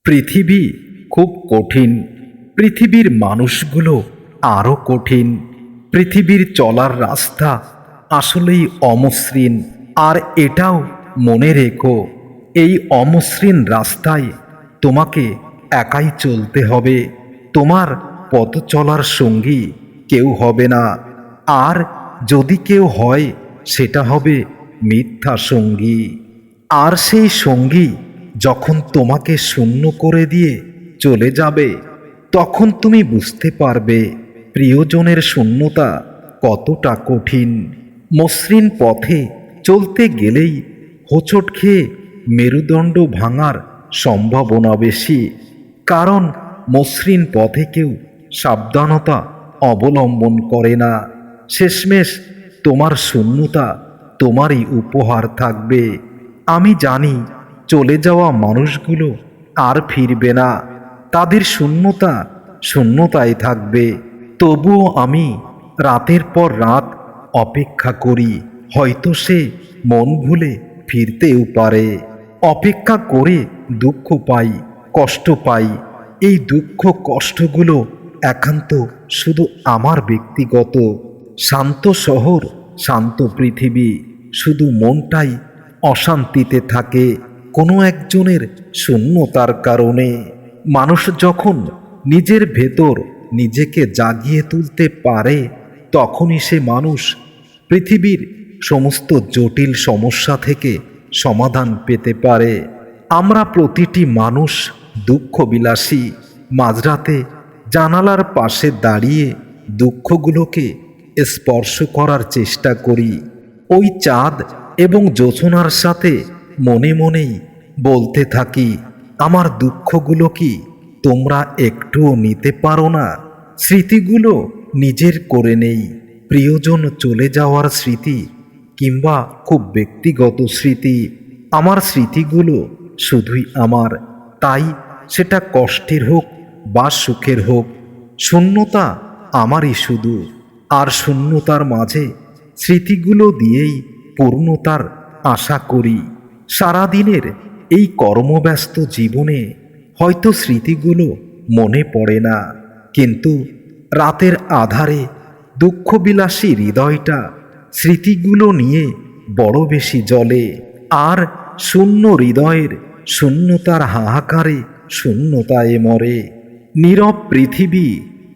পৃথিবী খুব কঠিন। পৃথিবীর মানুষগুলো আরও কঠিন। পৃথিবীর চলার রাস্তা আসলেই অমসৃণ। আর এটাও মনে রেখো, এই অমসৃণ রাস্তায় তোমাকে একাই চলতে হবে। তোমার পথ চলার সঙ্গী কেউ হবে না। আর যদি কেউ হয়, সেটা হবে মিথ্যা সঙ্গী। আর সেই সঙ্গী যখন তোমাকে শূন্য করে দিয়ে চলে যাবে, তখন তুমি বুঝতে পারবে প্রিয়জনের শূন্যতা কতটা কঠিন। মসৃণ পথে চলতে গেলেই হোঁচট খেয়ে মেরুদণ্ড ভাঙার সম্ভাবনা বেশি। কারণ মসৃণ পথে কেউ সাবধানতা অবলম্বন করে না। শেষমেশ তোমার শূন্যতা তোমারই উপহার থাকবে। আমি জানি চলে যাওয়া মানুষগুলো আর ফিরবে না, তাদের শূন্যতা শূন্যতায় থাকবে। তবুও আমি রাতের পর রাত অপেক্ষা করি, হয়তো সে মন ভুলে ফিরতেও পারে। অপেক্ষা করে দুঃখ পাই, কষ্ট পাই। এই দুঃখ কষ্টগুলো একান্ত শুধু আমার ব্যক্তিগত। শান্ত শহর, শান্ত পৃথিবী, শুধু মনটাই অশান্তিতে থাকে কোনো একজনের শূন্যতার কারণে। মানুষ যখন নিজের ভেতর নিজেকে জাগিয়ে তুলতে পারে, তখনই সে মানুষ পৃথিবীর সমস্ত জটিল সমস্যা থেকে সমাধান পেতে পারে। আমরা প্রতিটি মানুষ দুঃখ বিলাসী। মাঝরাতে জানালার পাশে দাঁড়িয়ে দুঃখগুলোকে স্পর্শ করার চেষ্টা করি। ওই চাঁদ এবং জোছনার সাথে মনে মনেই বলতে থাকি, আমার দুঃখগুলো কি তোমরা একটুও নিতে পারো না? স্মৃতিগুলো নিজের করে নেই। প্রিয়জন চলে যাওয়ার স্মৃতি কিংবা খুব ব্যক্তিগত স্মৃতি। আমার স্মৃতিগুলো শুধুই আমার, তাই সেটা কষ্টের হোক বা সুখের হোক, শূন্যতা আমারই শুধু। আর শূন্যতার মাঝে স্মৃতিগুলো দিয়েই পূর্ণতার আশা করি। সারাদিনের এই কর্মব্যস্ত জীবনে হয়তো স্মৃতিগুলো মনে পড়ে না, কিন্তু রাতের আধারে দুঃখবিলাসী হৃদয়টা স্মৃতিগুলো নিয়ে বড় বেশি জ্বলে। আর শূন্য হৃদয়ের শূন্যতার হাহাকারে শূন্যতায় মরে। নীরব পৃথিবী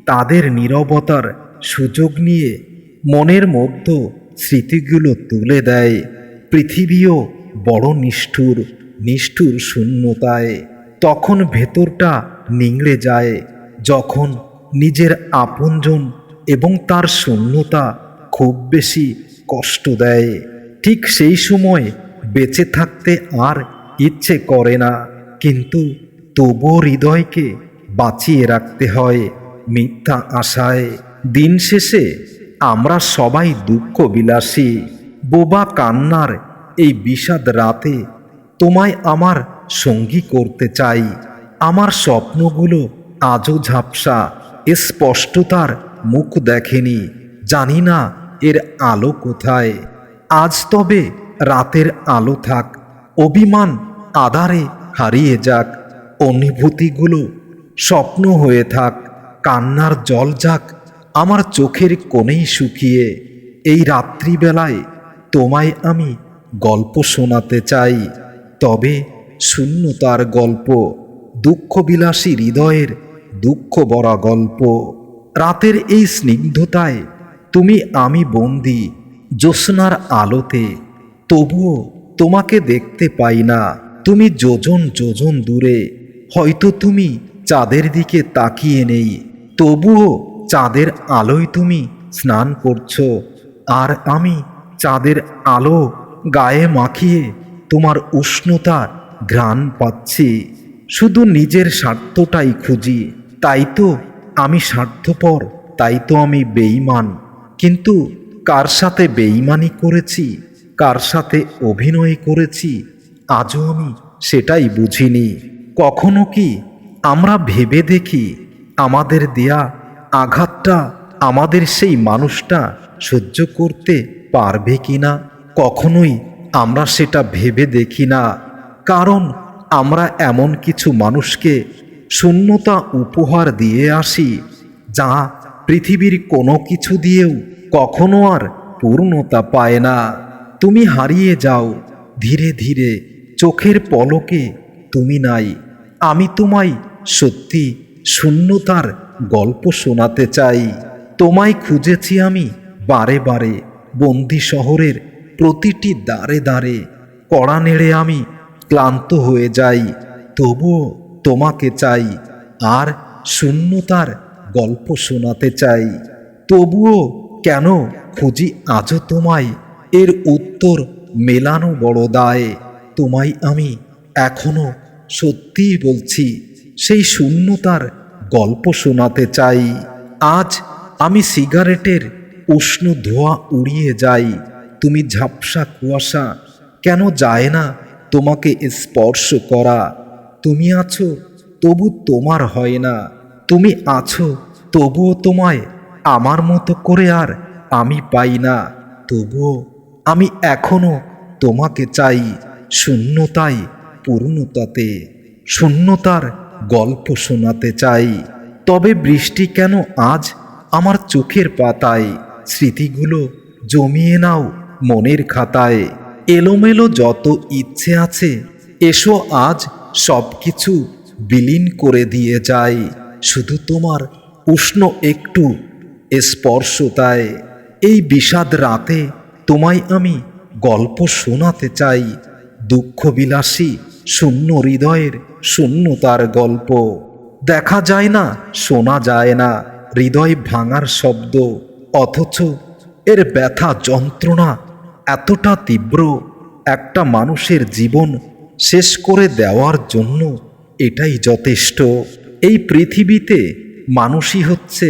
তাদের নীরবতার সুযোগ নিয়ে মনের মধ্যে স্মৃতিগুলো তুলে দেয়। পৃথিবীও বড় নিষ্ঠুর, নিষ্ঠুর শূন্যতায়। তখন ভেতরটা নিংড়ে যায়, যখন নিজের আপনজন এবং তার শূন্যতা খুব বেশি কষ্ট দেয়। ঠিক সেই সময় বেঁচে থাকতে আর ইচ্ছে করে না, কিন্তু তবুও হৃদয়কে বাঁচিয়ে রাখতে হয় মিথ্যা আশায়। দিন শেষে আমরা সবাই দুঃখ বিলাসী। বোবা কান্নার এই বিষাদ রাতে তোমায় আমার সঙ্গী করতে চাই। আমার স্বপ্নগুলো আজও ঝাপসা, স্পষ্টতার মুখ দেখেনি। জানি না এর আলো কোথায়। আজ তবে রাতের আলো থাক, অভিমান আধারে হারিয়ে যাক। অনুভূতিগুলো স্বপ্ন হয়ে থাক, কান্নার জল যাক আমার চোখের কোণেই শুকিয়ে। এই রাত্রিবেলায় তোমায় আমি গল্প শোনাতে চাই, তবে শূন্যতার গল্প, দুঃখবিলাসী হৃদয়ের দুঃখ ভরা গল্প। রাতের এই স্নিগ্ধতায় তুমি আমি বন্দি জ্যোৎস্নার আলোতে, তবুও তোমাকে দেখতে পাই না। তুমি যোজন যোজন দূরে, হয়তো তুমি চাঁদের দিকে তাকিয়ে নেই, তবুও চাঁদের আলোয় তুমি স্নান করছো। আর আমি চাঁদের আলো গায়ে মাখিয়ে তোমার উষ্ণতা ঘ্রাণ পাচ্ছি। শুধু নিজের স্বার্থটাই খুঁজি, তাই তো আমি স্বার্থপর, তাই তো আমি বেঈমান। কিন্তু কার সাথে বেঈমানি করেছি, কার সাথে অভিনয় করেছি, আজও আমি সেটাই বুঝিনি। কখনো কি আমরা ভেবে দেখি আমাদের দেয়া আঘাতটা আমাদের সেই মানুষটা সহ্য করতে পারবে কিনা? কখনোই আমরা সেটা ভেবে দেখি না, কারণ আমরা এমন কিছু মানুষকে শূন্যতা উপহার দিয়ে আসি যা পৃথিবীর কোনো কিছু দিয়েও কখনো আর পূর্ণতা পায় না। তুমি হারিয়ে যাও ধীরে ধীরে, চোখের পলকে তুমি নাই। আমি তোমায় সত্যি শূন্যতার গল্প শোনাতে চাই। তোমায় খুঁজেছি আমি বারে বারে, বন্দি শহরের প্রতিটি দ্বারে দ্বারে। কড়া নেড়ে আমি ক্লান্ত হয়ে যাই, তবুও তোমাকে চাই আর শূন্যতার গল্প শোনাতে চাই। তবুও কেন খুঁজি আজও তোমায়, এর উত্তর মেলানো বড় দায়। তোমায় আমি এখনো সত্যিই বলছি, সেই শূন্যতার গল্প শোনাতে চাই। আজ আমি সিগারেটের উষ্ণ ধোঁয়া উড়িয়ে যাই, তুমি ঝাপসা কুয়াশা কেন যায় না তোমাকে স্পর্শ করা। তুমি আছো তবু তোমার হয় না, তুমি আছো তবুও তোমায় আমার মতো করে আর আমি পাই না। তবুও আমি এখনো তোমাকে চাই, শূন্যতায় পূর্ণতাতে, শূন্যতার গল্প শোনাতে চাই। তবে বৃষ্টি কেন আজ আমার চোখের পাতায়, স্মৃতিগুলো জমিয়ে নাও মনের খাতায়। এলোমেলো যত ইচ্ছে আছে এসো আজ সব কিছু বিলীন করে দিয়ে যায়, শুধু তোমার উষ্ণ একটু স্পর্শতায়। এই বিষাদ রাতে তোমায় আমি গল্প শোনাতে চাই, দুঃখ বিলাসী শূন্য হৃদয়ের শূন্যতার গল্প। দেখা যায় না, শোনা যায় না হৃদয় ভাঙার শব্দ, অথচ এর ব্যথা যন্ত্রণা এতটা তীব্র। একটা মানুষের জীবন শেষ করে দেওয়ার জন্য এটাই যথেষ্ট। এই পৃথিবীতে মানুষই হচ্ছে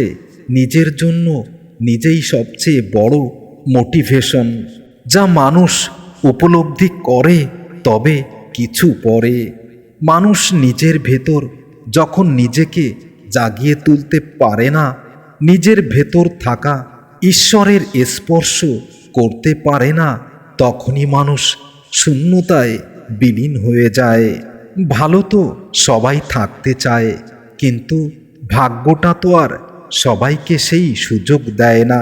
নিজের জন্য নিজেই সবচেয়ে বড় মোটিভেশন, যা মানুষ উপলব্ধি করে তবে কিছু পরে। মানুষ নিজের ভেতর যখন নিজেকে জাগিয়ে তুলতে পারে না, নিজের ভেতর থাকা ঈশ্বরের স্পর্শ করতে পারে না, তখনই মানুষ শূন্যতায় বিলীন হয়ে যায়। ভালো তো সবাই থাকতে চায়, কিন্তু ভাগ্যটা তো আর সবাইকে সেই সুযোগ দেয় না।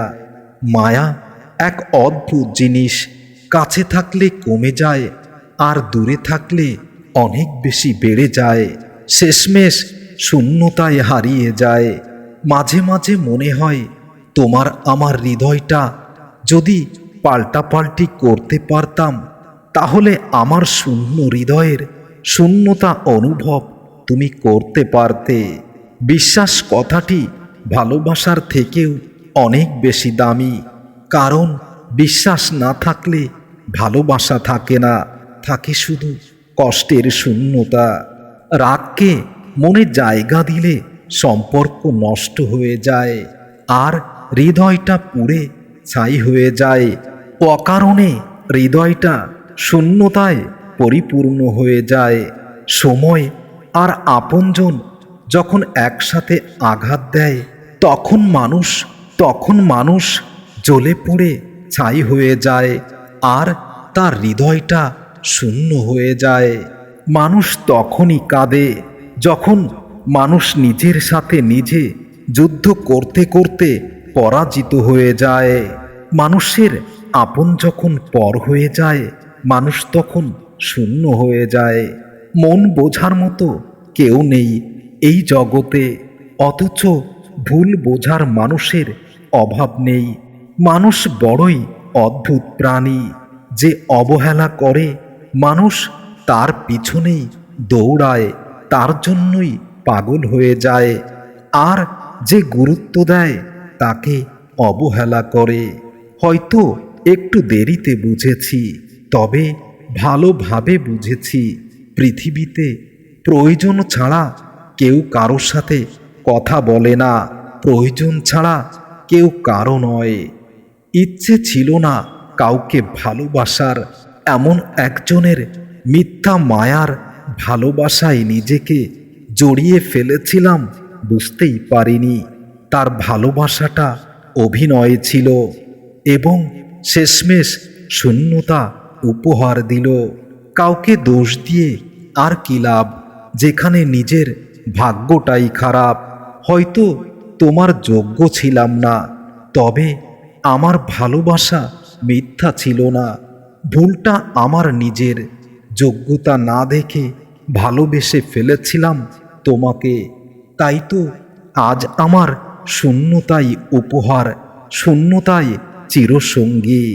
মায়া এক অদ্ভুত জিনিস, কাছে থাকলে কমে যায় আর দূরে থাকলে অনেক বেশি বেড়ে যায়, শেষমেশ শূন্যতায় হারিয়ে যায়। মাঝে মাঝে মনে হয় তোমার আমার হৃদয়টা যদি পাল্টাপাল্টি করতে পারতাম, তাহলে আমার শূন্য হৃদয়ের শূন্যতা অনুভব তুমি করতে পারতে। বিশ্বাস কথাটি ভালোবাসার থেকেও অনেক বেশি দামি, কারণ বিশ্বাস না থাকলে ভালোবাসা থাকে না, থাকে শুধু কষ্টের শূন্যতা। রাগকে মনে জায়গা দিলে সম্পর্ক নষ্ট হয়ে যায় আর হৃদয়টা পুড়ে ছাই হয়ে যায়। অকারণে হৃদয়টা শূন্যতায় পরিপূর্ণ হয়ে যায়। সময় আর আপনজন যখন একসাথে আঘাত দেয়, তখন মানুষ জ্বলে পুড়ে ছাই হয়ে যায় আর তার হৃদয়টা শূন্য হয়ে যায়। মানুষ তখনই কাঁদে যখন মানুষ নিজের সাথে নিজে যুদ্ধ করতে করতে পরাজিত হয়ে যায়। মানুষের আপন যখন পর হয়ে যায়, মানুষ তখন শূন্য হয়ে যায়। মন বোঝার মতো কেউ নেই এই জগতে, অথচ ভুল বোঝার মানুষের অভাব নেই। মানুষ বড়ই অদ্ভুত প্রাণী, যে অবহেলা করে মানুষ তার পিছনেই দৌড়ায়, তার জন্যই পাগল হয়ে যায়, আর যে গুরুত্ব দেয় তাকে অবহেলা করে। হয়তো একটু দেরিতে বুঝেছি, তবে ভালোভাবে বুঝেছি। পৃথিবীতে প্রয়োজন ছাড়া কেউ কারোর সাথে কথা বলে না, প্রয়োজন ছাড়া কেউ কারো নয়। ইচ্ছে ছিল না কাউকে ভালোবাসার, এমন একজনের মিথ্যা মায়ার ভালোবাসায় নিজেকে জড়িয়ে ফেলেছিলাম, বুঝতেই পারিনি তার ভালোবাসাটা অভিনয় ছিল এবং শেষমেশ শূন্যতা উপহার দিল। কাউকে দোষ দিয়ে আর কি লাভ যেখানে নিজের ভাগ্যটাই খারাপ। হয়তো তোমার যোগ্য ছিলাম না, তবে আমার ভালোবাসা মিথ্যা ছিল না। ভুলটা আমার নিজের, যোগ্যতা না দেখে ভালোবেসে ফেলেছিলাম তোমাকে। তাই তো আজ আমার শূন্যতাই উপহার, শূন্যতাই চিরসঙ্গী।